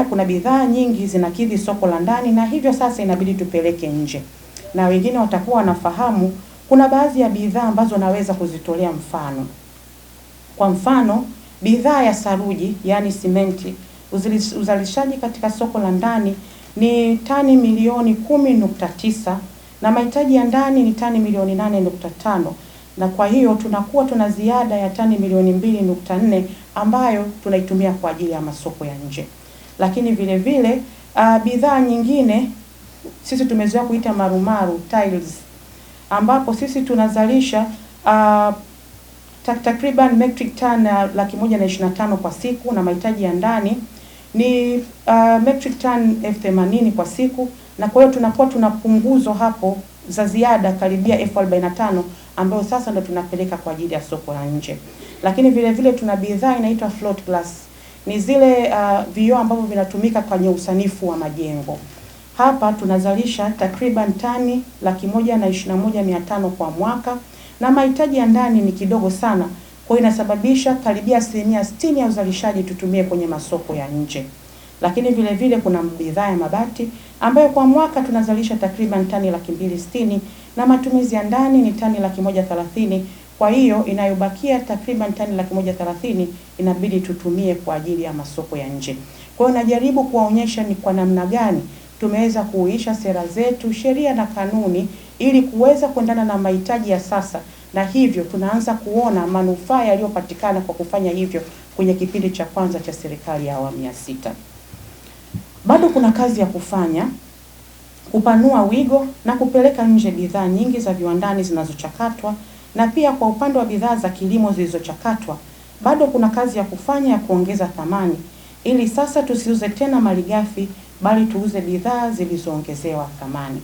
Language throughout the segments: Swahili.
Kuna bidhaa nyingi zinakidhi soko la ndani na hivyo sasa inabidi tupeleke nje. Na wengine watakuwa wanafahamu kuna baadhi ya bidhaa ambazo naweza kuzitolea mfano. Kwa mfano, bidhaa ya saruji, yani simenti, uzalishaji katika soko la ndani ni tani milioni 10.9 na mahitaji ya ndani ni tani milioni 8.5, na kwa hiyo tunakuwa tuna ziada ya tani milioni 2.4 ambayo tunaitumia kwa ajili ya masoko ya nje. Lakini vile vile bidhaa nyingine sisi tumezoea kuita marumaru tiles, ambapo sisi tunazalisha takriban metric ton 125,000 kwa siku, na mahitaji ya ndani ni metric ton 80,000 kwa siku, na kwa hiyo tunakuwa tuna punguzo hapo za ziada karibia 45,000 ambayo sasa ndo tunapeleka kwa ajili ya soko la nje. Lakini vile vile tuna bidhaa inaitwa float glass, ni zile vioo ambavyo vinatumika kwenye usanifu wa majengo. Hapa tunazalisha takriban tani 121,500 kwa mwaka, na mahitaji ya ndani ni kidogo sana, kwa hiyo inasababisha karibia 60% ya uzalishaji tutumie kwenye masoko ya nje. Lakini vile vile kuna bidhaa ya mabati ambayo kwa mwaka tunazalisha takriban tani 260,000 na matumizi ya ndani ni tani 130,000. Kwa hiyo inayobakia takriban tani 130,000 inabidi tutumie kwa ajili ya masoko ya nje. Kwa hiyo najaribu kuwaonyesha ni kwa namna gani tumeweza kuisha sera zetu, sheria na kanuni ili kuweza kuendana na mahitaji ya sasa, na hivyo tunaanza kuona manufaa yaliyopatikana kwa kufanya hivyo kwenye kipindi cha kwanza cha serikali ya awamu ya 6. Bado kuna kazi ya kufanya kupanua wigo na kupeleka nje bidhaa nyingi za viwandani zinazochakatwa, na pia kwa upande wa bidhaa za kilimo zilizochakatwa bado kuna kazi ya kufanya ya kuongeza thamani, ili sasa tusiuze tena malighafi bali tuuze bidhaa zilizoongezewa thamani.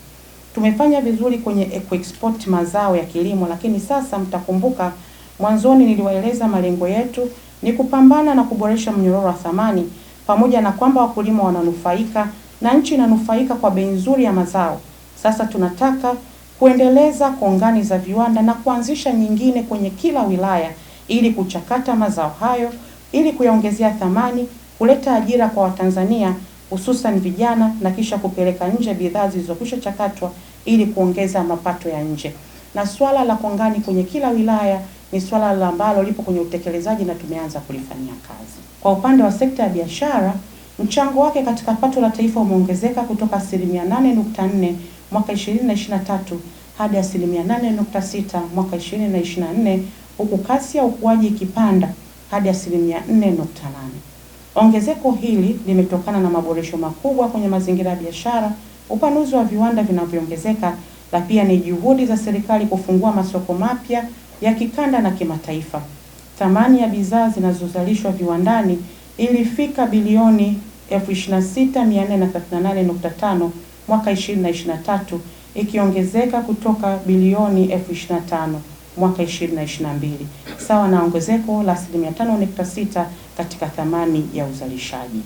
Tumefanya vizuri kwenye export mazao ya kilimo, lakini sasa mtakumbuka mwanzoni niliwaeleza malengo yetu ni kupambana na kuboresha mnyororo wa thamani, pamoja na kwamba wakulima wananufaika na nchi inanufaika kwa bei nzuri ya mazao. Sasa tunataka kuendeleza kongani za viwanda na kuanzisha nyingine kwenye kila wilaya ili kuchakata mazao hayo, ili kuyaongezea thamani, kuleta ajira kwa Watanzania hususan vijana, na kisha kupeleka nje bidhaa zilizokwisha chakatwa ili kuongeza mapato ya nje. Na swala la kongani kwenye kila wilaya ni swala ambalo lipo kwenye utekelezaji na tumeanza kulifanyia kazi. Kwa upande wa sekta ya biashara, mchango wake katika pato la taifa umeongezeka kutoka 8.4 mwaka 2023 hadi 8.6 mwaka 2024, huku kasi ya ukuaji ikipanda hadi 4.8. Ongezeko hili limetokana na maboresho makubwa kwenye mazingira ya biashara, upanuzi wa viwanda vinavyoongezeka, na pia ni juhudi za serikali kufungua masoko mapya ya kikanda na kimataifa. Thamani ya bidhaa zinazozalishwa viwandani ilifika bilioni 26,438.5 mwaka 2023, ikiongezeka kutoka bilioni 25,000 mwaka 2022, sawa na ongezeko la 5.6 katika thamani ya uzalishaji.